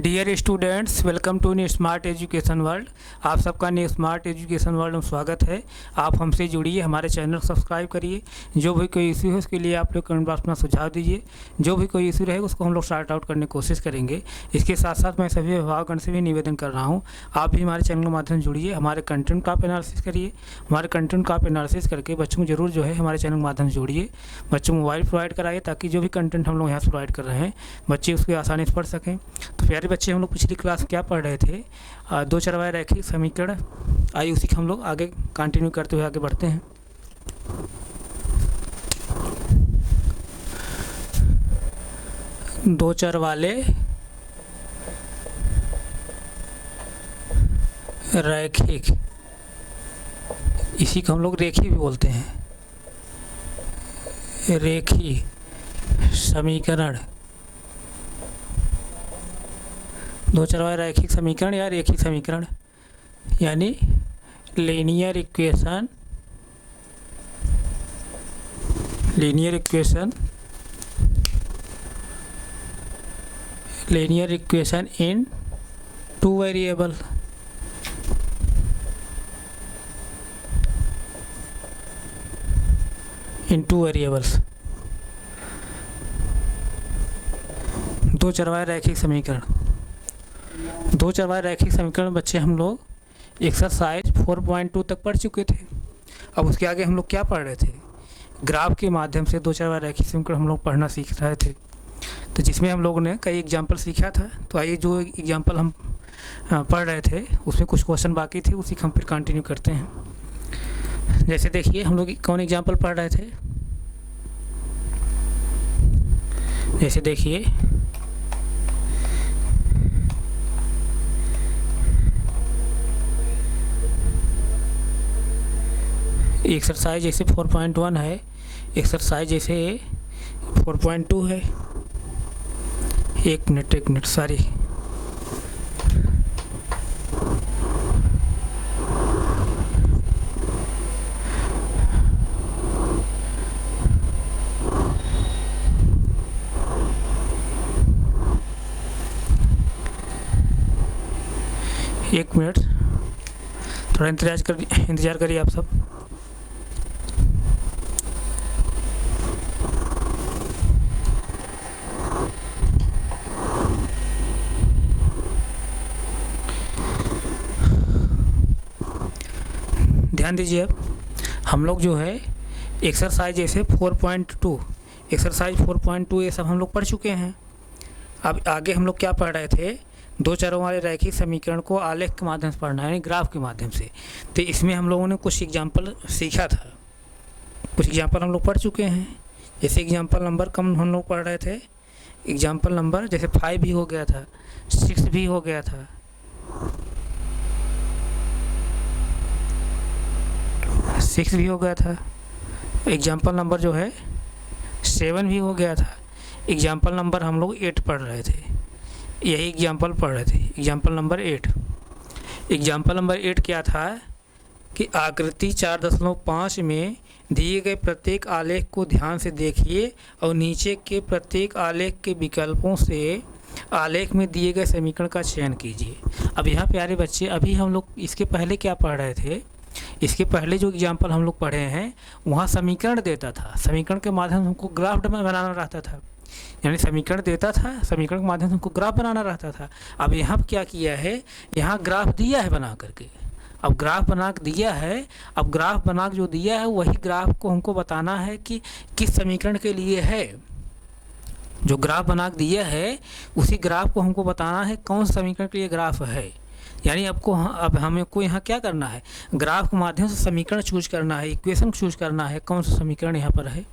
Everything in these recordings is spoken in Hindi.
Dear students, welcome to new smart education world. आप सबका न्यू स्मार्ट एजुकेशन वर्ल्ड में स्वागत है। आप हमसे जुड़िए, हमारे चैनल को सब्सक्राइब करिए। जो भी कोई इशू है उसके लिए आप लोग कमेंट बॉक्स में सुझाव दीजिए। जो भी कोई इशू रहेगा उसको हम लोग सॉर्ट आउट करने की कोशिश करेंगे। इसके साथ साथ मैं सभी अभिभावकगण से भी निवेदन कर रहा हूँ, आप भी हमारे चैनल के माध्यम से जुड़िए, हमारे कंटेंट का आप एनालिसिस करिए। हमारे कंटेंट का आप एनालिसिस करके बच्चों को जरूर जो है हमारे चैनल के माध्यम से जोड़िए। बच्चों को मोबाइल प्रोवाइड कराइए ताकि जो भी कंटेंट हम लोग यहाँ से प्रोवाइड कर रहे हैं बच्चे उसको आसानी से पढ़ सकें। तो प्यारे बच्चे, हम लोग पिछली क्लास क्या पढ़ रहे थे? दो चरवाहे रैखिक समीकरण। आइए उसी को हम लोग आगे कंटिन्यू करते हुए आगे बढ़ते हैं। दो चर वाले रैखिक, इसी को हम लोग रेखी भी बोलते हैं, रेखी समीकरण। दो चरवाहे रैखिक समीकरण या रेखिक समीकरण यानी linear equation, linear equation in two variable. In two variables, दो चरवाहे रैखिक समीकरण। दो चरवाहे रैखिक समीकरण बच्चे हम लोग एक्सरसाइज 4.2 तक पढ़ चुके थे। अब उसके आगे हम लोग क्या पढ़ रहे थे? ग्राफ के माध्यम से दो चरवाहे रैखिक समीकरण हम लोग पढ़ना सीख रहे थे, तो जिसमें हम लोगों ने कई एग्जाम्पल सीखा था। तो आइए जो एग्जाम्पल हम पढ़ रहे थे उसमें कुछ क्वेश्चन बाकी थे, उसी को हम फिर कंटिन्यू करते हैं। जैसे देखिए, हम लोग कौन एग्जाम्पल पढ़ रहे थे? जैसे देखिए, एक्सरसाइज जैसे 4.1 है, एक्सरसाइज जैसे 4.2 है। एक मिनट सॉरी, एक मिनट, थोड़ा इंतजार करिए आप सब। ध्यान दीजिए, अब हम लोग जो है एक्सरसाइज जैसे 4.2, एक्सरसाइज 4.2 ये सब हम लोग पढ़ चुके हैं। अब आगे हम लोग क्या पढ़ रहे थे? दो चरों वाले रैखिक समीकरण को आलेख के माध्यम से पढ़ना है, यानी ग्राफ के माध्यम से। तो इसमें हम लोगों ने कुछ एग्जाम्पल सीखा था, कुछ एग्जाम्पल हम लोग पढ़ चुके हैं। जैसे एग्जाम्पल नंबर कम हम लोग पढ़ रहे थे, एग्जाम्पल नंबर जैसे 5 भी हो गया था, 6 भी हो गया था, 6 भी हो गया था। एग्जाम्पल नंबर जो है 7 भी हो गया था। एग्जाम्पल नंबर हम लोग 8 पढ़ रहे थे, यही एग्जाम्पल पढ़ रहे थे, एग्जाम्पल नंबर 8। एग्जाम्पल नंबर 8 क्या था कि आकृति 4.5 में दिए गए प्रत्येक आलेख को ध्यान से देखिए और नीचे के प्रत्येक आलेख के विकल्पों से आलेख में दिए गए समीकरण का चयन कीजिए। अब यहाँ प्यारे बच्चे, अभी हम लोग इसके पहले क्या पढ़ रहे थे? इसके पहले जो एग्जाम्पल हम लोग पढ़े हैं वहाँ समीकरण देता था, समीकरण के माध्यम से हमको ग्राफ बनाना रहता था, यानी समीकरण देता था, समीकरण के माध्यम से हमको ग्राफ बनाना रहता था। अब यहाँ क्या किया है? यहाँ ग्राफ दिया है बना करके। अब ग्राफ बना के दिया है, अब ग्राफ बना के जो दिया है वही ग्राफ को हमको बताना है कि किस समीकरण के लिए है। जो ग्राफ बना के दिया है उसी ग्राफ को हमको बताना है कौन सा समीकरण के लिए ग्राफ है। यानी अब हमको यहाँ क्या करना है? ग्राफ के माध्यम से समीकरण चूज करना है, इक्वेशन चूज करना है, कौन सा समीकरण यहाँ पर है।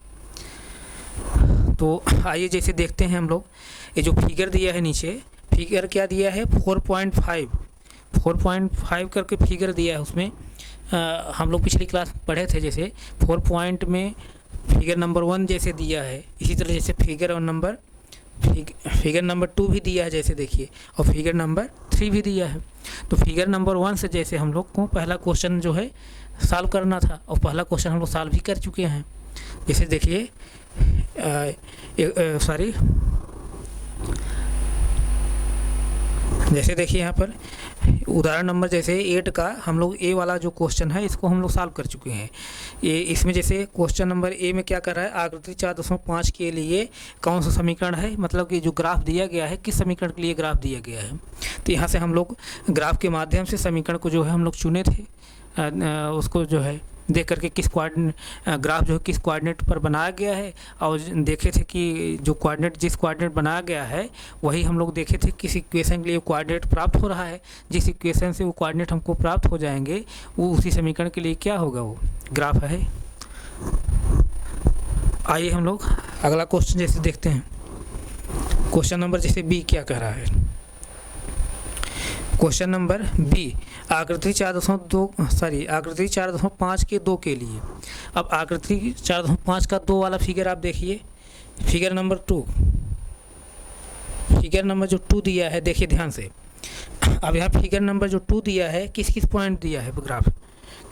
तो आइए जैसे देखते हैं हम लोग, ये जो फिगर दिया है नीचे, फिगर क्या दिया है? 4.5 करके फिगर दिया है। उसमें हम लोग पिछली क्लास पढ़े थे, जैसे 4 पॉइंट में फिगर नंबर 1 जैसे दिया है, इसी तरह जैसे फिगर नंबर 2 भी दिया है, जैसे देखिए, और फिगर नंबर 3 भी दिया है। तो फिगर नंबर 1 से जैसे हम लोग को पहला क्वेश्चन जो है सॉल्व करना था, और पहला क्वेश्चन हम लोग सॉल्व भी कर चुके हैं। जैसे देखिए, जैसे देखिए यहाँ पर उदाहरण नंबर जैसे 8 का हम लोग ए वाला जो क्वेश्चन है इसको हम लोग सॉल्व कर चुके हैं। ये इसमें जैसे क्वेश्चन नंबर ए में क्या कर रहा है, आकृति 4.5 के लिए कौन सा समीकरण है, मतलब कि जो ग्राफ दिया गया है किस समीकरण के लिए ग्राफ दिया गया है। तो यहाँ से हम लोग ग्राफ के माध्यम से समीकरण को जो है हम लोग चुने थे, उसको जो है देख करके किस ग्राफ जो है किस कोऑर्डिनेट पर बनाया गया है, और देखे थे कि जो कोऑर्डिनेट जिस कोऑर्डिनेट बनाया गया है वही हम लोग देखे थे किस इक्वेशन के लिए कोऑर्डिनेट प्राप्त हो रहा है। जिस इक्वेशन से वो कोऑर्डिनेट हमको प्राप्त हो जाएंगे वो उसी समीकरण के लिए क्या होगा, वो ग्राफ है। आइए हम लोग अगला क्वेश्चन जैसे देखते हैं। क्वेश्चन नंबर जैसे बी क्या कह रहा है, क्वेश्चन नंबर बी आकृति 4.5 के 2 के लिए। अब आकृति 4.5 का 2 वाला फिगर आप देखिए, फिगर नंबर 2, फिगर नंबर जो 2 दिया है देखिए ध्यान से। अब यहाँ फिगर नंबर जो 2 दिया है किस किस पॉइंट दिया है, ग्राफ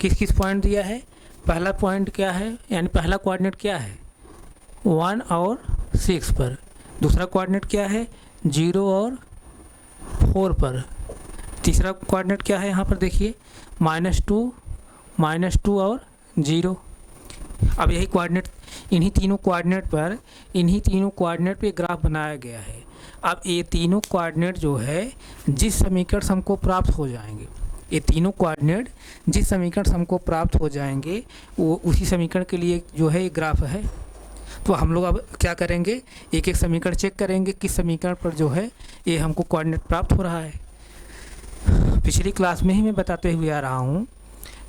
किस किस पॉइंट दिया है। पहला पॉइंट क्या है, यानी पहला कोऑर्डिनेट क्या है 1 और 6 पर। दूसरा कोऑर्डिनेट क्या है 0 और 4 पर। तीसरा कोऑर्डिनेट क्या है यहाँ पर देखिए -2 और 0। अब यही कोऑर्डिनेट इन्हीं तीनों कोऑर्डिनेट पे ग्राफ बनाया गया है। अब ये तीनों कोऑर्डिनेट जो है जिस समीकरण से हमको प्राप्त हो जाएंगे, ये तीनों कोऑर्डिनेट जिस समीकरण से हमको प्राप्त हो जाएंगे वो उसी समीकरण के लिए जो है ये ग्राफ है। तो हम लोग अब क्या करेंगे, एक एक समीकरण चेक करेंगे किस समीकरण पर जो है ये हमको कोऑर्डिनेट प्राप्त हो रहा है। पिछली क्लास में ही मैं बताते हुए आ रहा हूँ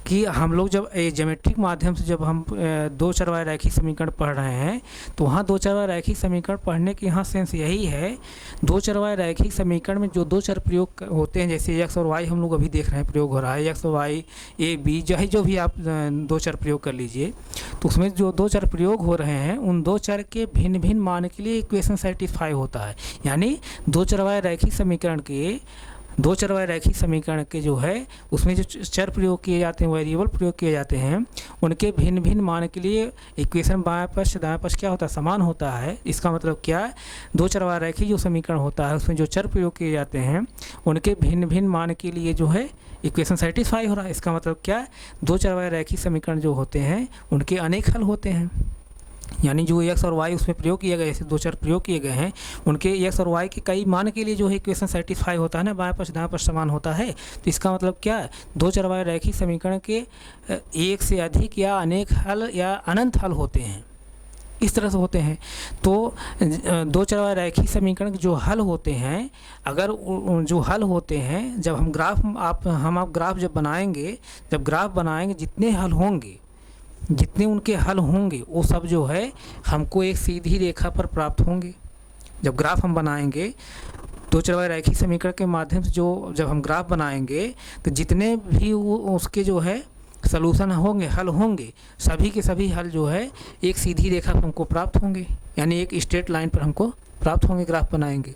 कि हम लोग जब ज्योमेट्रिक माध्यम से जब हम दो चरवाहे रैखिक समीकरण पढ़ रहे हैं तो वहाँ दो चरवाहे रैखिक समीकरण पढ़ने की यहाँ सेंस यही है, दो चरवाहे रैखिक समीकरण में जो दो चर प्रयोग होते हैं, जैसे एक्स और वाई हम लोग अभी देख रहे हैं प्रयोग हो रहा है, एक्स और वाई ए बी चाहे जो भी आप दो चर प्रयोग कर लीजिए, तो उसमें जो दो चर प्रयोग हो रहे हैं उन दो चर के भिन्न भिन्न मान के लिए इक्वेशन सेटिस्फाई होता है। यानी दो चरवाहे रैखिक समीकरण के जो है उसमें जो चर प्रयोग किए जाते हैं, वेरिएबल प्रयोग किए जाते हैं, उनके भिन्न भिन्न मान के लिए इक्वेशन बाएं पक्ष दाएं पक्ष क्या होता है, समान होता है। इसका मतलब क्या है, दो चरवाहा रैखिक जो समीकरण होता है उसमें जो चर प्रयोग किए जाते हैं उनके भिन्न भिन्न मान के लिए जो है इक्वेशन सेटिस्फाई हो रहा है। इसका मतलब क्या है, दो चरवाहा रैखिक समीकरण जो होते हैं उनके अनेक हल होते हैं। यानी जो एक्स और वाई उसमें प्रयोग किए गए, ऐसे दो चर प्रयोग किए गए हैं, उनके एक्स और वाई के कई मान के लिए जो है इक्वेशन सेटिस्फाई होता है ना, बाएं पक्ष दाएं पक्ष समान होता है। तो इसका मतलब क्या है, दो चरवाहे रैखिक समीकरण के एक से अधिक या अनेक हल या अनंत हल होते हैं, इस तरह से होते हैं। तो दो चरवाहे रैखिक समीकरण के जो हल होते हैं, अगर जो हल होते हैं जब हम ग्राफ जब बनाएंगे जितने हल होंगे, जितने उनके हल होंगे वो सब जो है हमको एक सीधी रेखा पर प्राप्त होंगे। जब ग्राफ हम बनाएंगे दो चरवाहे रैखिक समीकरण के माध्यम से जब हम ग्राफ बनाएंगे तो जितने भी उसके जो है सलूशन होंगे, हल होंगे, सभी के सभी हल जो है एक सीधी रेखा पर हमको प्राप्त होंगे, यानी एक स्ट्रेट लाइन पर हमको प्राप्त होंगे ग्राफ बनाएंगे।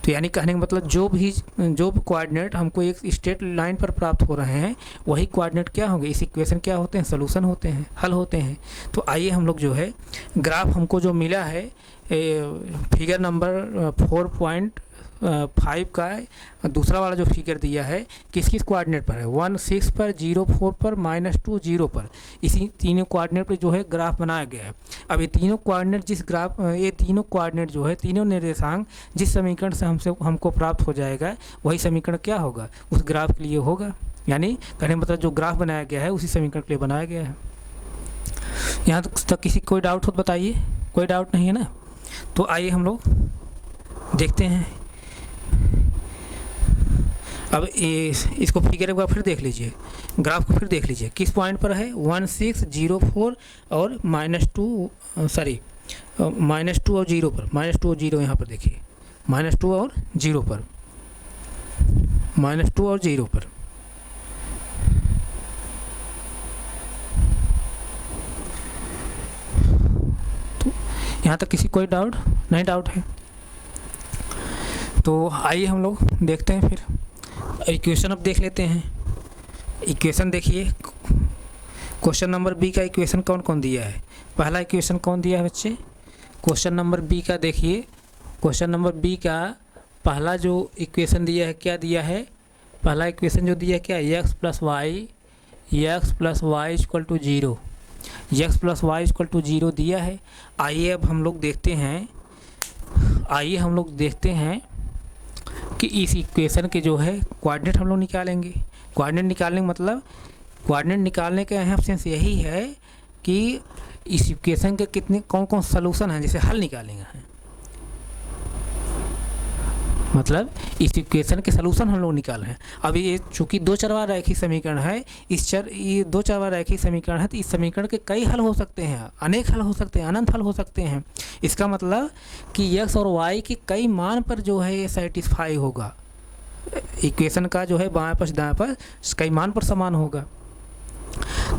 तो यानी कहने का मतलब जो भी कोऑर्डिनेट हमको एक स्ट्रेट लाइन पर प्राप्त हो रहे हैं वही कोऑर्डिनेट क्या होंगे, इस इक्वेशन क्या होते हैं, सॉल्यूशन होते हैं, हल होते हैं। तो आइए हम लोग जो है ग्राफ हमको जो मिला है फिगर नंबर 4.5 का दूसरा वाला जो फिगर दिया है किस किस कोऑर्डिनेट पर है, 1 6 पर, 0 4 पर, -2 0 पर, इसी तीनों कोऑर्डिनेट पर जो है ग्राफ बनाया गया है। अब ये तीनों कोऑर्डिनेट जो है तीनों निर्देशांक जिस समीकरण से हमको प्राप्त हो जाएगा वही समीकरण क्या होगा, उस ग्राफ के लिए होगा। यानी कहने मतलब जो ग्राफ बनाया गया है उसी समीकरण के लिए बनाया गया है। यहाँ तक किसी कोई डाउट हो तो बताइए, कोई डाउट नहीं है ना। तो आइए हम लोग देखते हैं। अब इसको फिगर एक बार फिर देख लीजिए, ग्राफ को फिर देख लीजिए किस पॉइंट पर है, 1 6 0 4 और -2 और 0 पर, -2 और 0 यहाँ पर देखिए, -2 और 0 पर, -2 और 0 पर। तो यहाँ तक किसी कोई डाउट नहीं, डाउट है तो आइए हम लोग देखते हैं। फिर इक्वेशन अब देख लेते हैं। इक्वेशन देखिए, क्वेश्चन नंबर बी का इक्वेशन कौन कौन दिया है। पहला इक्वेशन कौन दिया है बच्चे, क्वेश्चन नंबर बी का देखिए, क्वेश्चन नंबर बी का पहला जो इक्वेशन दिया है क्या दिया है, पहला इक्वेशन जो दिया है क्या, x plus Y equal to 0, x plus Y equal to 0 दिया है। आइए अब हम लोग देखते हैं कि इस इक्वेशन के जो है कोऑर्डिनेट हम लोग निकालेंगे। कोऑर्डिनेट निकालने का मतलब, कोऑर्डिनेट निकालने का अहम सेंस यही है कि इस इक्वेशन के कितने कौन कौन सलूशन हैं, जैसे हल निकालेंगे हैं, मतलब इस इक्वेशन के सलूशन हम लोग निकाल रहे हैं। अब ये चूँकि दो चरवाहा रैखिक समीकरण है, ये दो चरवाहा रैखिक समीकरण है, तो इस समीकरण के कई हल हो सकते हैं, अनेक हल हो सकते हैं, अनंत हल हो सकते हैं। इसका मतलब कि x और y के कई मान पर जो है ये सेटिस्फाई होगा, इक्वेशन का जो है बाएं पक्ष दाएं पक्ष कई मान पर समान होगा।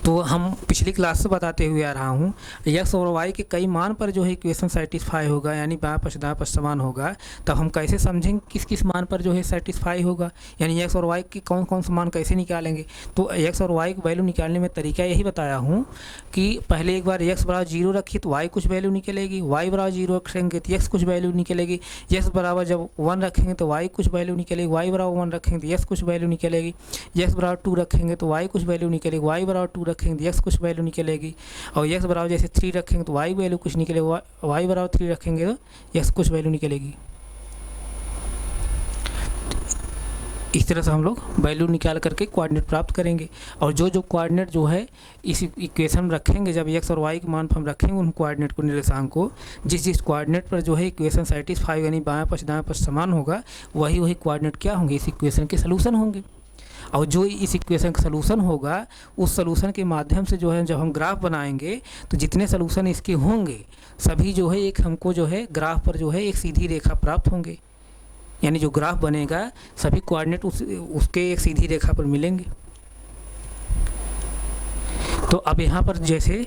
तो हम पिछली क्लास से बताते हुए आ रहा हूँ, x और y के कई मान पर जो है इक्वेशन सेटिस्फाई होगा, यानी बाएं पक्ष दाएं पक्ष समान होगा। तब हम कैसे समझेंगे किस किस मान पर जो है सेटिस्फाई होगा, यानी x और y के कौन कौन से मान कैसे निकालेंगे। तो x और y की वैल्यू निकालने में तरीका यही बताया हूँ कि पहले एक बार x बराबर 0 रखिए तो y कुछ वैल्यू निकलेगी, y बराबर 0 रखेंगे तो x कुछ वैल्यू निकलेगी, x बराबर जब 1 रखेंगे तो y कुछ वैल्यू निकलेगी, y बराबर 1 रखेंगे तो x कुछ वैल्यू निकलेगी, x बराबर 2 रखेंगे तो y कुछ वैल्यू निकलेगी, y बराबर 2 रखेंगे तो x कुछ वैल्यू निकलेगी, और x बराबर जैसे 3 रखेंगे तो y वैल्यू कुछ निकलेगी, y बराबर 3 रखेंगे तो x कुछ वैल्यू निकलेगी। इस तरह से हम लोग वैल्यू निकाल करके कोऑर्डिनेट प्राप्त करेंगे। और जो कोऑर्डिनेट जो है इस इक्वेशन में रखेंगे, जब x और y के मान पर हम रखेंगे उन कोऑर्डिनेट को, निर्देशांक को, जिस कोऑर्डिनेट पर जो है इक्वेशन सेटिस्फाई यानी बाएं पक्ष दाएं पक्ष समान होगा, वही कोऑर्डिनेट क्या होंगे, इस इक्वेशन के सलूशन होंगे। और जो इस इक्वेशन का सलूशन होगा, उस सलूशन के माध्यम से जो है जब हम ग्राफ बनाएंगे तो जितने सलूशन इसके होंगे सभी जो है एक हमको जो है ग्राफ पर जो है एक सीधी रेखा प्राप्त होंगे, यानी जो ग्राफ बनेगा सभी कोऑर्डिनेट उसके एक सीधी रेखा पर मिलेंगे। तो अब यहाँ पर जैसे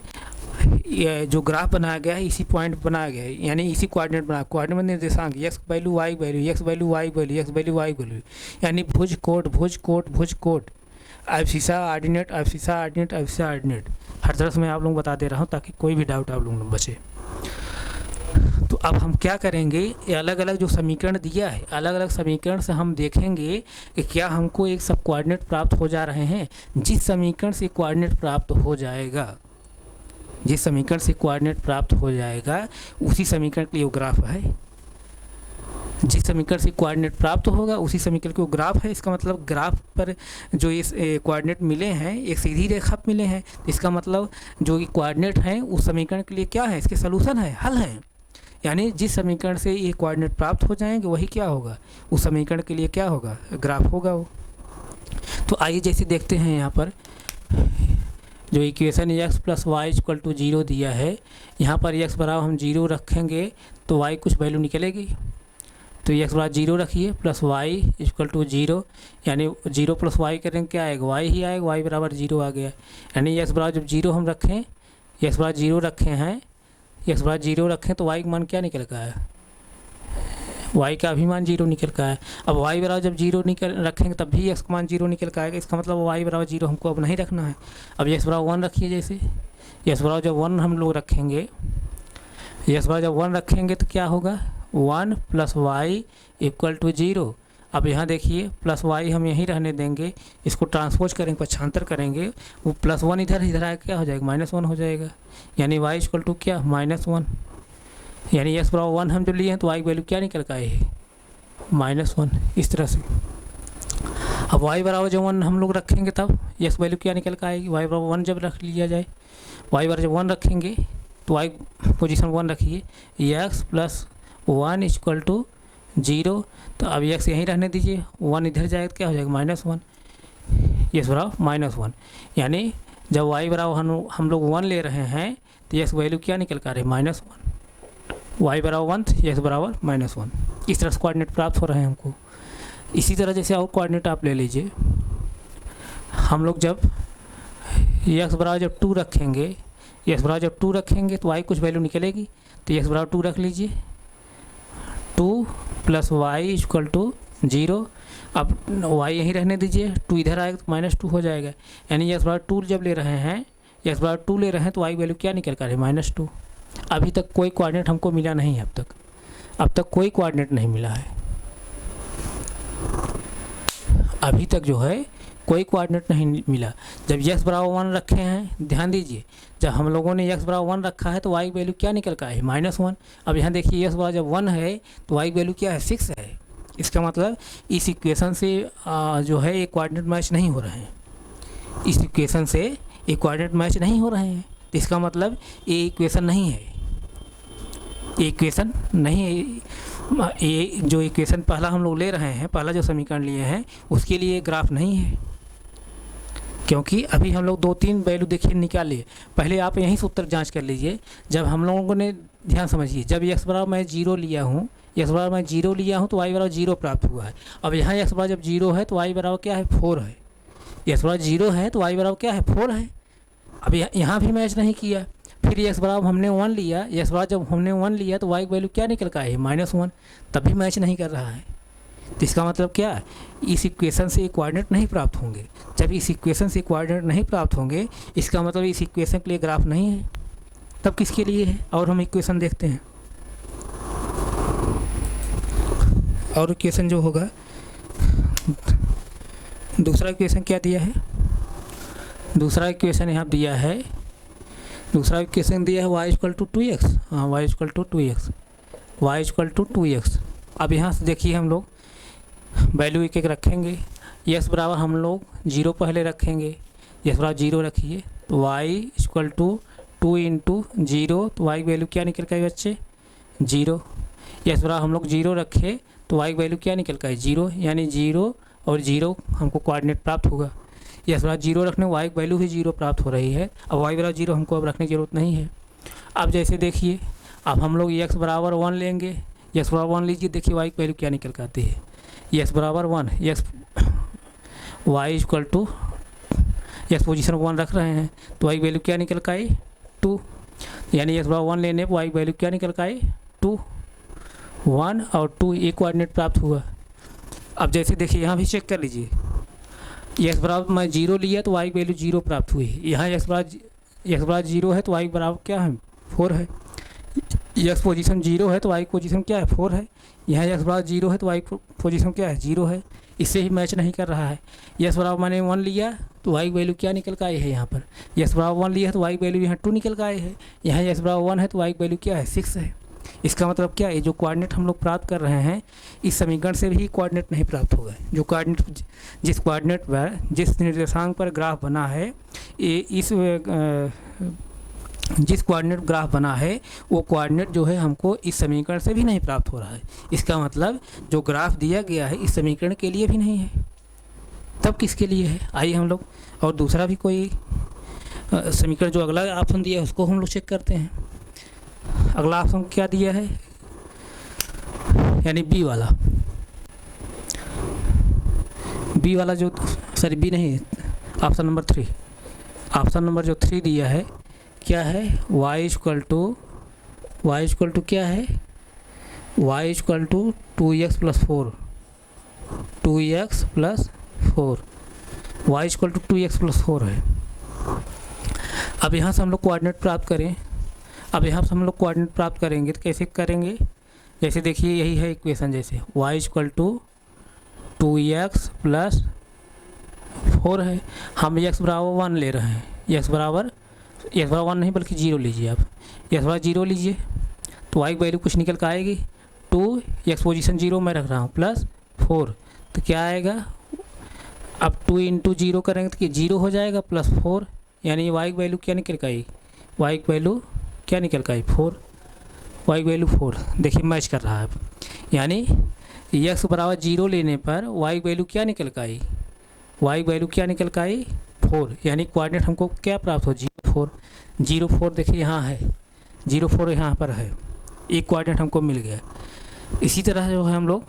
जो ग्राफ बनाया गया है इसी पॉइंट बनाया गया है, यानी इसी कोऑर्डिनेट बना, कोऑर्डिनेट में निर्देशांक x value y value, x value y value, x value y value, यानी भुज कोट अवशिषा ऑर्डिनेट हर तरह से मैं आप लोगों को बता दे रहा हूँ ताकि कोई भी डाउट आप लोगों को बचे। तो अब हम क्या करेंगे, ये अलग अलग जो समीकरण दिया है, अलग अलग समीकरण से हम देखेंगे कि क्या हमको एक सब कोऑर्डिनेट प्राप्त हो जा रहे हैं। जिस समीकरण से कोऑर्डिनेट प्राप्त हो जाएगा, जिस समीकरण से कोऑर्डिनेट प्राप्त हो जाएगा उसी समीकरण के लिए वो ग्राफ है। जिस समीकरण से कोऑर्डिनेट प्राप्त होगा उसी समीकरण के वो ग्राफ है। इसका मतलब ग्राफ पर जो ये कोऑर्डिनेट मिले हैं एक सीधी रेखा मिले हैं, इसका मतलब जो ये कोऑर्डिनेट हैं उस समीकरण के लिए क्या है, इसके सलूशन है, हल है। यानी जिस समीकरण से ये कोऑर्डिनेट प्राप्त हो जाएंगे वही क्या होगा, उस समीकरण के लिए क्या होगा, ग्राफ होगा वो। तो आइए जैसे देखते हैं यहाँ पर जो equation x plus Y equal to 0 दिया है, यहाँ पर x बराबर हम 0 रखेंगे तो y कुछ वैल्यू निकलेगी। तो x बराबर 0 रखिए प्लस वाई इक्वल टू 0, यानी 0 प्लस वाई करेंगे क्या आएगा, y ही आएगा, y बराबर 0 आ गया। यानी x बराबर जब 0 हम रखें, x बराबर 0 रखे हैं, x बराबर 0 रखें तो y का मान क्या निकल का है, y का भी मान 0 निकल का है। अब y बराबर जब 0 रखेंगे तब भी x का मान 0 निकल का आएगा, इसका मतलब y बराबर 0 हमको अब नहीं रखना है। अब x बराबर 1 रखिए, जैसे x बराबर जब 1 हम लोग रखेंगे, x बराबर जब 1 रखेंगे तो क्या होगा, 1 प्लस वाई इक्वल टू 0। अब यहाँ देखिए प्लस वाई हम यहीं रहने देंगे, इसको ट्रांसपोज करेंगे, पक्षांतर करेंगे, वो प्लस 1 इधर आएगा क्या हो जाएगा, -1 हो जाएगा। यानी y इक्वल टू क्या, -1। यानी x बराबर 1 हम जो लिए हैं तो y की वैल्यू क्या निकल का है, -1। इस तरह से अब y बराबर जब 1 हम लोग रखेंगे तब x वैल्यू क्या निकल का आएगी, y बराबर 1 जब रख लिया जाए, y बराबर जब 1 रखेंगे तो y पोजीशन 1 रखिए, x प्लस 1 इक्वल टू 0। तो अब x यहीं रहने दीजिए, 1 इधर जाएगा तो क्या हो जाएगा, -1, x बराबर -1। यानी जब y बराबर हम लोग 1 ले रहे हैं तो x वैल्यू क्या निकल कर रहे हैं, -1, y बराबर 1 x बराबर -1। इस तरह से कोऑर्डिनेट प्राप्त हो रहे हैं हमको। इसी तरह जैसे और कोऑर्डिनेट आप ले लीजिए, हम लोग जब x बराबर जब 2 रखेंगे, x बराबर जब 2 रखेंगे तो y कुछ वैल्यू निकलेगी, तो x बराबर 2 रख लीजिए, 2 प्लस वाई इक्वल टू 0। अब y यहीं रहने दीजिए, 2 इधर आएगा तो -2 हो जाएगा। यानी x बराबर 2 जब ले रहे हैं, x बराबर 2 ले रहे हैं तो y वैल्यू क्या निकल कर है, -2। अभी तक कोई कोऑर्डिनेट हमको मिला नहीं है, अब तक कोई कोऑर्डिनेट नहीं मिला है। अभी तक जो है कोई कोऑर्डिनेट नहीं मिला। जब x बराबर 1 रखे हैं, ध्यान दीजिए, जब हम लोगों ने x बराबर 1 रखा है तो y की वैल्यू क्या निकल का है, -1। अब यहाँ देखिए x बराबर जब 1 है तो y की वैल्यू क्या है, 6 है। इसका मतलब इस इक्वेशन से जो है ये कोऑर्डिनेट मैच नहीं हो रहे हैं, इस इक्वेशन से ये कोऑर्डिनेट मैच नहीं हो रहे हैं। तो इसका मतलब ये इक्वेशन नहीं है, ये इक्वेशन नहीं है। ये जो इक्वेशन पहला हम लोग ले रहे हैं, पहला जो समीकरण लिए हैं उसके लिए ग्राफ नहीं है, क्योंकि अभी हम लोग 2-3 वैल्यू देखिए निकाल लिए। पहले आप यहीं से उत्तर जांच कर लीजिए। जब हम लोगों ने, ध्यान समझिए, जब x बराबर मैं 0 लिया हूँ, x बराबर मैं 0 लिया हूँ तो y बराबर 0 प्राप्त हुआ है। अब यहाँ x बराबर जब 0 है तो y बराबर क्या है, 4 है। x बराबर 0 है तो y बराबर क्या है, 4 है। अब यहाँ भी मैच नहीं किया। फिर x बराबर हमने 1 लिया, x बराबर जब हमने 1 लिया तो y की वैल्यू क्या निकल का है, -1, तब भी मैच नहीं कर रहा है। तो इसका मतलब क्या है, इस इक्वेशन से कोऑर्डिनेट नहीं प्राप्त होंगे। जब इस इक्वेशन से कोऑर्डिनेट नहीं प्राप्त होंगे, इसका मतलब इस इक्वेशन के लिए ग्राफ नहीं है। तब किसके लिए है, और हम इक्वेशन देखते हैं। और इक्वेशन जो होगा, दूसरा इक्वेशन क्या दिया है, दूसरा इक्वेशन यहाँ दिया है, दूसरा इक्वेशन दिया है y = 2x। हाँ, y = 2x, y = 2x। अब यहाँ से देखिए हम लोग वैल्यू एक एक रखेंगे। x बराबर हम लोग 0 पहले रखेंगे, x बराबर 0 रखिए तो y = 2 × 0, तो y की वैल्यू क्या निकल का है बच्चे, 0। x बराबर हम लोग 0 रखे तो y की वैल्यू क्या निकल का है, 0, यानी 0 और 0 हमको कोऑर्डिनेट प्राप्त होगा। x बराबर 0 रखने y की वैल्यू भी 0 प्राप्त हो रही है। अब y बराबर 0 हमको अब रखने की जरूरत नहीं है। अब जैसे देखिए, अब हम लोग x बराबर 1 लेंगे, x बराबर 1 लीजिए, देखिए y की वैल्यू क्या निकल कर आती है, x बराबर 1, y = x पोजीशन 1 रख रहे हैं तो y की वैल्यू क्या निकल का आई, 2, यानी x बराबर 1 लेने पर y की वैल्यू क्या निकल का आई, 2, 1 और 2, एक कोऑर्डिनेट प्राप्त हुआ। अब जैसे देखिए यहाँ भी चेक कर लीजिए, x बराबर मैं 0 लिया तो y की वैल्यू 0 प्राप्त हुई। यहाँ x बराबर 0 है तो y बराबर क्या है, 4 है। x पोजीशन 0 है तो y पोजीशन क्या है, 4 है। यहाँ x बराबर 0 है तो y पोजीशन क्या है, 0 है। इससे ही मैच नहीं कर रहा है। x बराबर मैंने 1 लिया तो y की वैल्यू क्या निकल का आई है, यहाँ पर x बराबर 1 लिया है तो y की वैल्यू यहाँ 2 निकल का आई है। यहाँ x बराबर 1 है तो y की वैल्यू क्या है, 6 है। इसका मतलब क्या है, जो कोऑर्डिनेट हम लोग प्राप्त कर रहे हैं इस समीकरण से भी कोऑर्डिनेट नहीं प्राप्त होगा। जो कोऑर्डिनेट, जिस कोऑर्डिनेट पर, जिस निर्देशांक पर ग्राफ बना है, जिस कोऑर्डिनेट ग्राफ बना है वो कोऑर्डिनेट जो है हमको इस समीकरण से भी नहीं प्राप्त हो रहा है। इसका मतलब जो ग्राफ दिया गया है इस समीकरण के लिए भी नहीं है, तब किसके लिए है। आइए हम लोग और दूसरा भी कोई समीकरण, जो अगला ऑप्शन दिया है उसको हम लोग चेक करते हैं। अगला ऑप्शन क्या दिया है, यानी बी वाला, जो, सॉरी बी नहीं, ऑप्शन नंबर 3, ऑप्शन नंबर जो 3 दिया है क्या है, y = क्या है, y = 2x + 4, 2x + 4, y = 2x + 4 है। अब यहाँ से हम लोग कोऑर्डिनेट प्राप्त करें। अब यहाँ से हम लोग कोऑर्डिनेट प्राप्त करेंगे तो कैसे करेंगे, जैसे देखिए यही है इक्वेशन, जैसे y = 2x + 4 है। हम x बराबर 1 ले रहे हैं, x बराबर 1 नहीं बल्कि 0 लीजिए। आप x बराबर 0 लीजिए तो y की वैल्यू कुछ निकल कर आएगी, 2, x पोजीशन 0 मैं रख रहा हूँ, +4, तो क्या आएगा, अब 2 × 0 करेंगे तो 0 हो जाएगा, +4, यानी y की वैल्यू क्या निकल कर आई, y की वैल्यू क्या निकल कर आई, 4, y की वैल्यू 4। देखिए मैच कर रहा है। यानी x बराबर 0 लेने पर y की वैल्यू क्या निकल कर आई, y की वैल्यू क्या निकल कर आई, 4, यानी कोऑर्डिनेट हमको क्या प्राप्त हो, 0, 4 देखिए यहाँ है, 0, 4 यहाँ पर है, एक कोऑर्डिनेट हमको मिल गया। इसी तरह जो है हम लोग,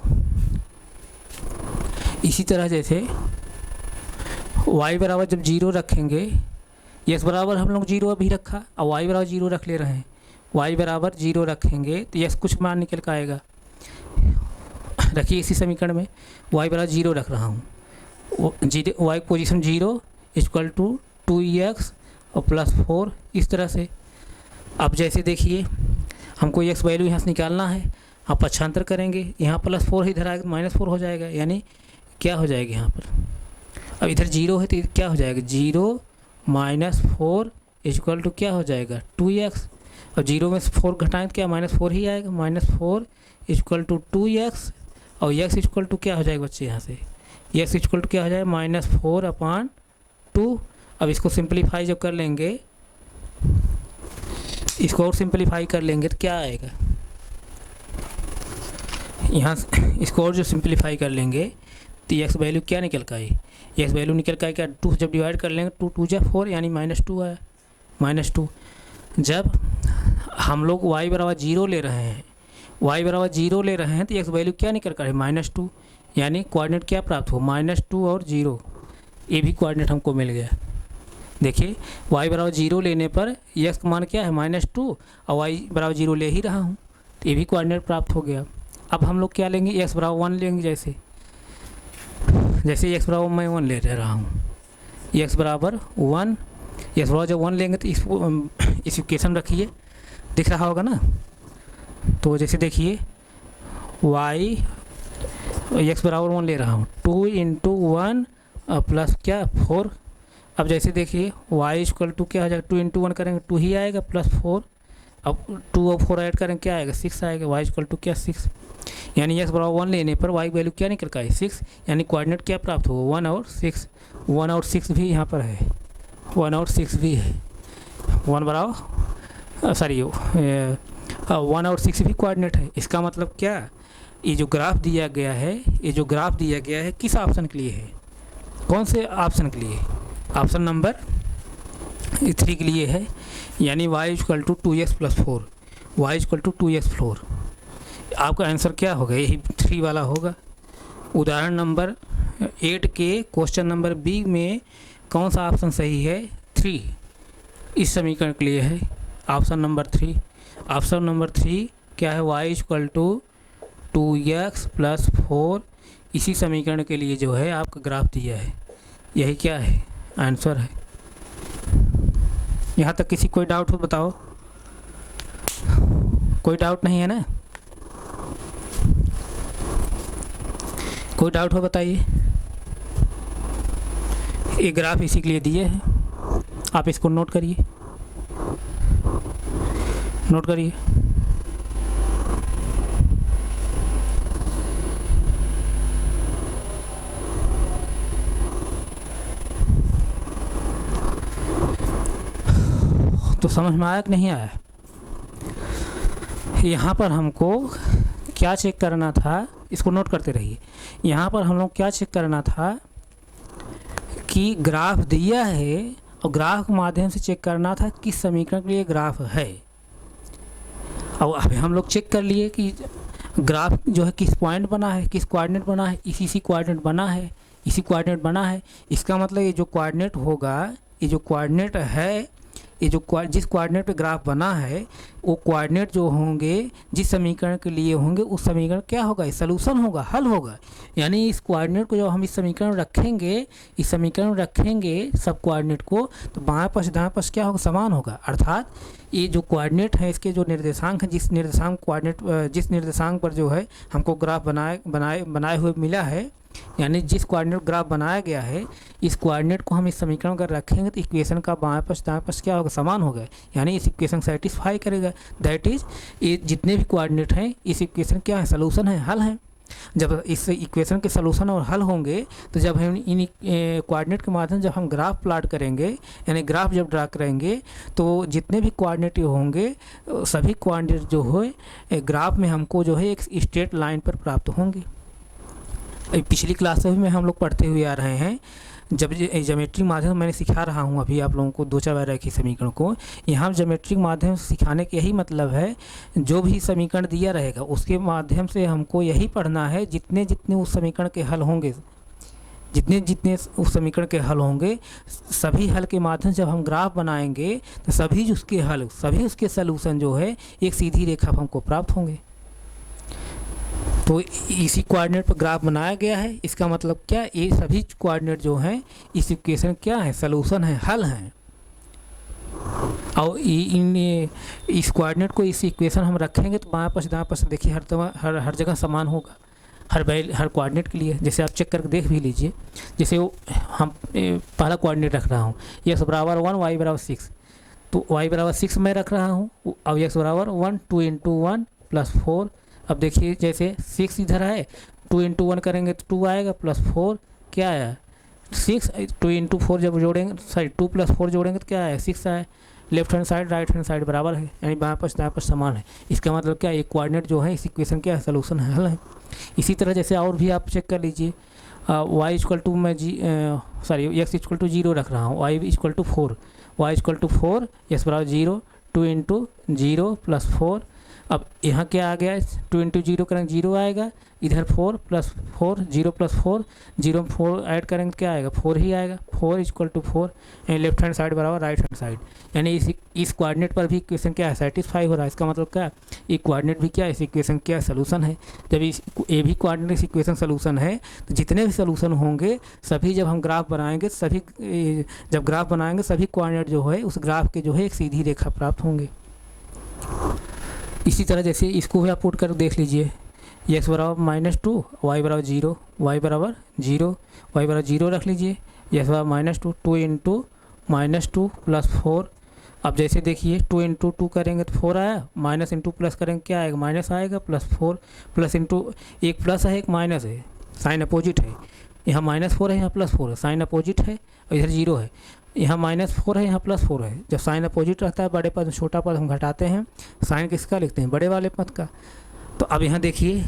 इसी तरह जैसे y बराबर जब 0 रखेंगे, x बराबर हम लोग 0 अभी रखा, और y बराबर 0 रख ले रहे हैं, y बराबर 0 रखेंगे तो x कुछ मान निकल कर आएगा। रखिए इसी समीकरण में y बराबर 0 रख रहा हूँ, y पोजीशन 0 = 2x और +4, इस तरह से। अब जैसे देखिए हमको x वैल्यू यहाँ से निकालना है, आप पक्षांतर करेंगे, यहाँ +4 इधर आएगा, -4 हो जाएगा, यानी क्या हो जाएगा यहाँ पर, अब इधर 0 है तो क्या हो जाएगा, 0 माइनस 4 इक्वल टू क्या हो जाएगा 2x। और 0 में से 4 घटाएं तो क्या -4 ही आएगा, -4 इक्वल टू 2x। और x इक्वल टू क्या हो जाएगा बच्चे, यहाँ से x इक्वल टू क्या हो जाएगा -4/2। अब इसको सिंपलीफाई जब कर लेंगे, इसको और सिंपलीफाई कर लेंगे तो क्या आएगा, यहाँ इसको और जो सिंपलीफाई कर लेंगे तो x वैल्यू क्या निकल का आई, x वैल्यू निकल का क्या 2 जब डिवाइड कर लेंगे 2 2 जा 4 यानी -2 आया, -2। जब हम लोग y बराबर 0 ले रहे हैं, y बराबर 0 ले रहे हैं तो x वैल्यू क्या निकल कर है -2, यानी कोऑर्डिनेट क्या प्राप्त हो -2 और 0, ये भी कोऑर्डिनेट हमको मिल गया। देखिए y बराबर 0 लेने पर x का मान क्या है -2 और y बराबर 0 ले ही रहा हूँ तो ये भी कोऑर्डिनेट प्राप्त हो गया। अब हम लोग क्या लेंगे, x बराबर 1 लेंगे, जैसे x बराबर मैं 1 ले रहा हूँ, x बराबर 1, x बराबर जब 1 लेंगे तो इस इक्वेशन रखिए, दिख रहा होगा ना। तो जैसे देखिए y x बराबर 1 ले रहा हूँ, 2 × 1 प्लस क्या 4। अब जैसे देखिए y इक्वल टू क्या हो जाएगा, 2 × 1 करेंगे 2 ही आएगा प्लस 4। अब 2 और 4 ऐड करेंगे क्या आएगा 6 आएगा, y इक्वल टू क्या 6। यानी x बराबर 1 लेने पर y वैल्यू क्या निकल का है 6, यानी कोऑर्डिनेट क्या प्राप्त होगा 1 और 6। 1 और 6 भी यहाँ पर है, 1 और 6 भी है, 1 बराबर 1 और 6 भी कोऑर्डिनेट है। इसका मतलब क्या, ये जो ग्राफ दिया गया है, ये जो ग्राफ दिया गया है किस ऑप्शन के लिए है, कौन से ऑप्शन के लिए, ऑप्शन नंबर 3 के लिए है। यानी y equal to 2x + 4, y equal to 2x 4। आपका आंसर क्या होगा, यही 3 वाला होगा। उदाहरण नंबर 8 के क्वेश्चन नंबर बी में कौन सा ऑप्शन सही है, 3 इस समीकरण के लिए है, ऑप्शन नंबर 3। ऑप्शन नंबर 3 क्या है, y इक्वल टू 2x + 4 इसी समीकरण के लिए जो है आपका ग्राफ दिया है, यही क्या है आंसर है। यहाँ तक किसी कोई डाउट हो बताओ, कोई डाउट नहीं है ना, कोई डाउट हो बताइए। ये ग्राफ इसी के लिए दिए हैं, आप इसको नोट करिए, नोट करिए। तो समझ में आया कि नहीं आया। यहाँ पर हमको क्या चेक करना था, इसको नोट करते रहिए। यहाँ पर हम लोग क्या चेक करना था कि ग्राफ दिया है और ग्राफ के माध्यम से चेक करना था किस समीकरण के लिए ग्राफ है। और अभी हम लोग चेक कर लिए कि ग्राफ जो है किस पॉइंट बना है, किस कोऑर्डिनेट बना है, इसी कोऑर्डिनेट बना है, इसी कोऑर्डिनेट बना है। इसका मतलब ये जो कोऑर्डिनेट होगा, ये जो कोऑर्डिनेट है, ये जो जिस कोऑर्डिनेट पे ग्राफ बना है, वो कोऑर्डिनेट जो होंगे जिस समीकरण के लिए होंगे, उस समीकरण क्या होगा, सलूशन होगा, हल होगा। यानी इस कोऑर्डिनेट को जब हम इस समीकरण रखेंगे, इस समीकरण रखेंगे सब कोऑर्डिनेट को, तो बाएं पास दाएं पास क्या होगा, समान होगा। अर्थात ये जो कोऑर्डिनेट है, इसके जो निर्देशांक है, जिस निर्देशांक पर जो है हमको ग्राफ बनाए हुए मिला है, यानी जिस कोऑर्डिनेट ग्राफ बनाया गया है, इस कोऑर्डिनेट को हम इस समीकरण अगर रखेंगे तो इक्वेशन का बाएं पास दाएं पास क्या होगा, समान होगा। यानी इस इक्वेशन सेटिस्फाई करेगा। दैट इज ये जितने भी कोऑर्डिनेट हैं इस इक्वेशन क्या है, सलूशन है, हल है। जब इस इक्वेशन के सलूशन और हल होंगे तो जब हम इन कोऑर्डिनेट के माध्यम जब हम ग्राफ प्लॉट करेंगे, यानी ग्राफ जब ड्रा करेंगे, तो जितने भी कोऑर्डिनेट होंगे सभी कोऑर्डिनेट जो है ग्राफ में हमको जो है एक स्ट्रेट लाइन पर प्राप्त होंगे। पिछली क्लास में हम लोग पढ़ते हुए आ रहे हैं, जब ज्योमेट्रिक माध्यम मैंने सिखा रहा हूँ अभी आप लोगों को 2-4 रैखिक समीकरण को। यहाँ ज्योमेट्रिक माध्यम से सिखाने का यही मतलब है, जो भी समीकरण दिया रहेगा उसके माध्यम से हमको यही पढ़ना है, जितने जितने उस समीकरण के हल होंगे, जितने जितने उस समीकरण के हल होंगे, सभी हल के माध्यम से जब हम ग्राफ बनाएंगे तो सभी उसके हल, सभी उसके सलूशन जो है एक सीधी रेखा पर हमको प्राप्त होंगे। तो इसी कोऑर्डिनेट पर ग्राफ बनाया गया है। इसका मतलब क्या, ये सभी कोऑर्डिनेट जो हैं इस इक्वेशन क्या है, सलूशन है, हल हैं। और इस कोऑर्डिनेट को इस इक्वेशन हम रखेंगे तो बाएं पास दाएं पास देखिए हर जगह समान होगा। हर कोऑर्डिनेट के लिए। जैसे आप चेक करके देख भी लीजिए, जैसे वो हम पहला कोऑर्डिनेट रख रहा हूँ x बराबर 1 y बराबर 6, तो y बराबर 6 मैं रख रहा हूँ। अब x बराबर 1 2 इंटू 1 प्लस 4। अब देखिए जैसे 6 इधर है, 2 इंटू 1 करेंगे तो 2 आएगा, प्लस 4 क्या आया 6, 2 इंटू 4 जब जोड़ेंगे, सॉरी 2 प्लस 4 जोड़ेंगे तो क्या आया 6 आया। Left hand side right hand side बराबर है, यानी बाएं पास दाएं पास समान है। इसका मतलब क्या, एक कोऑर्डिनेट जो है इस इक्वेशन क्या है, सोल्यूशन है, हल है। इसी तरह जैसे और भी आप चेक कर लीजिए, y इक्वल टू मैं x इक्वल टू 0 रख रहा हूँ, y equal to 4, y equal to 4, x बराबर 0, 2 इंटू 0 प्लस 4। अब यहाँ क्या आ गया, 2 इंटू 0 करेंगे 0 आएगा, इधर 4 प्लस 4, 0 प्लस 4, 0 में 4 ऐड करेंगे क्या आएगा 4 ही आएगा। 4 इक्वल टू 4, यानी लेफ्ट हैंड साइड बराबर राइट हैंड साइड, यानी इस कोऑर्डिनेट पर भी इक्वेशन क्या है, सेटिस्फाई हो रहा है। इसका मतलब क्या है, ये कोऑर्डिनेट भी क्या है, इस इक्वेशन क्या सोल्यूशन है। जब ये भी कोऑर्डिनेट इस इक्वेशन सोल्यूशन है, तो जितने भी सोल्यूशन होंगे सभी जब हम ग्राफ बनाएंगे, जब ग्राफ बनाएंगे सभी कोऑर्डिनेट जो है उस ग्राफ के जो है एक सीधी रेखा प्राप्त होंगे। इसी तरह जैसे इसको भी आप पुट कर देख लीजिए, x बराबर -2, y बराबर 0, y बराबर 0, y बराबर 0 रख लीजिए, x बराबर -2, 2 इंटू -2 प्लस 4। अब जैसे देखिए 2 इंटू 2 करेंगे तो 4 आया, माइनस इंटू प्लस करेंगे क्या आएगा, माइनस आएगा, प्लस 4, प्लस इंटू एक प्लस है एक माइनस है, साइन अपोजिट है। यहाँ -4 है, यहाँ +4 है, साइन अपोजिट है, और इधर 0 है। यहाँ -4 है, यहाँ +4 है। जब साइन अपोजिट रहता है, बड़े पद छोटा पद हम घटाते हैं, साइन किसका लिखते हैं, बड़े वाले पद का। तो अब यहाँ देखिए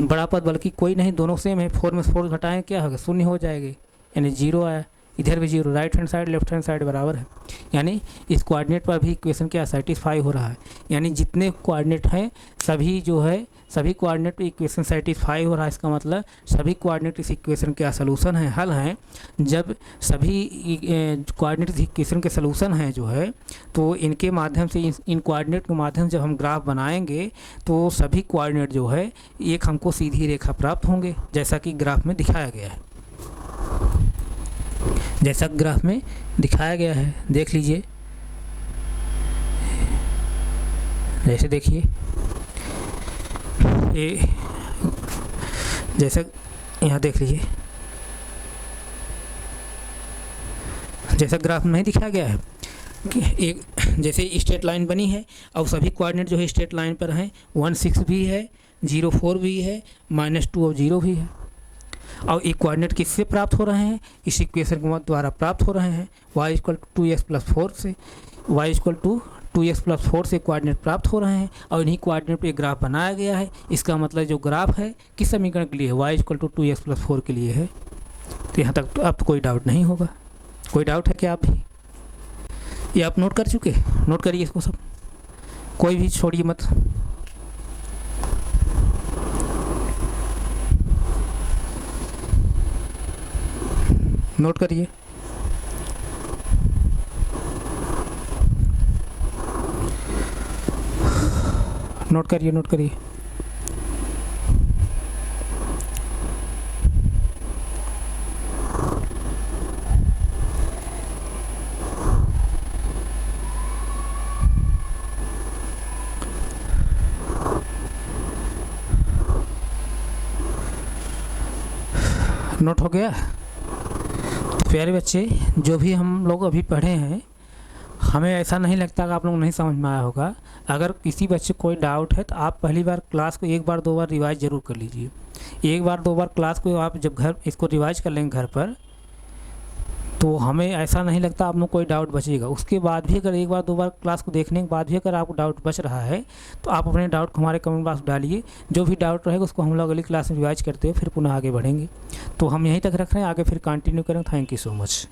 बड़ा पद बल्कि कोई नहीं, दोनों सेम है, 4 में 4 घटाएं क्या होगा, 0 हो जाएगी, यानी 0 आया। इधर भी 0, right hand side left hand side बराबर है, यानी इस कोऑर्डिनेट पर भी इक्वेशन क्या सेटिस्फाई हो रहा है। यानी जितने कोऑर्डिनेट हैं सभी जो है सभी कोऑर्डिनेट पे इक्वेशन सेटिस्फाई हो रहा है। इसका मतलब सभी कोऑर्डिनेट इस इक्वेशन के सोल्यूशन है, हल हैं। जब सभी कोऑर्डिनेट इस इक्वेशन के सोल्यूशन हैं जो है, तो इनके माध्यम से इन कोऑर्डिनेट के माध्यम से जब हम ग्राफ बनाएंगे तो सभी कोऑर्डिनेट जो है एक हमको सीधी रेखा प्राप्त होंगे, जैसा कि ग्राफ में दिखाया गया है। जैसा ग्राफ में दिखाया गया है, देख लीजिए। जैसे देखिए ये जैसा यहाँ देख लीजिए, जैसा ग्राफ में नहीं दिखाया गया है कि एक जैसे स्ट्रेट लाइन बनी है और सभी कोऑर्डिनेट जो है स्ट्रेट लाइन पर हैं, 1 6 भी है, 0 4 भी है, -2 और 0 भी है। और एक कोऑर्डिनेट किससे प्राप्त हो रहे हैं, इस इक्वेशन के द्वारा प्राप्त हो रहे हैं, y equal to 2x plus 4 से, y equal to 2x plus 4 से कोऑर्डिनेट प्राप्त हो रहे हैं और इन्हीं कोऑर्डिनेट पे एक ग्राफ बनाया गया है। इसका मतलब जो ग्राफ है किस समीकरण के लिए है, y equal to 2x plus 4 के लिए है। तो यहाँ तक तो अब तो कोई डाउट नहीं होगा। कोई डाउट है क्या आप भी, ये आप नोट कर चुके, नोट करिए इसको सब, कोई भी छोड़िए मत। नोट करिए। नोट करिए, नोट करिए। नोट हो गया। प्यारे बच्चे, जो भी हम लोग अभी पढ़े हैं, हमें ऐसा नहीं लगता कि आप लोग नहीं समझ में आया होगा। अगर किसी बच्चे को कोई डाउट है तो आप पहली बार क्लास को एक बार दो बार रिवाइज ज़रूर कर लीजिए। एक बार दो बार क्लास को आप जब घर इसको रिवाइज कर लेंगे घर पर, तो हमें ऐसा नहीं लगता आप लोग कोई डाउट बचेगा। उसके बाद भी अगर एक बार दो बार क्लास को देखने के बाद भी अगर आपको डाउट बच रहा है तो आप अपने डाउट को हमारे कमेंट बॉक्स में डालिए। जो भी डाउट रहेगा उसको हम लोग अगली क्लास में रिवाइज करते हुए फिर पुनः आगे बढ़ेंगे। तो हम यहीं तक रख रहे हैं, आगे फिर कंटिन्यू करें। Thank you so much.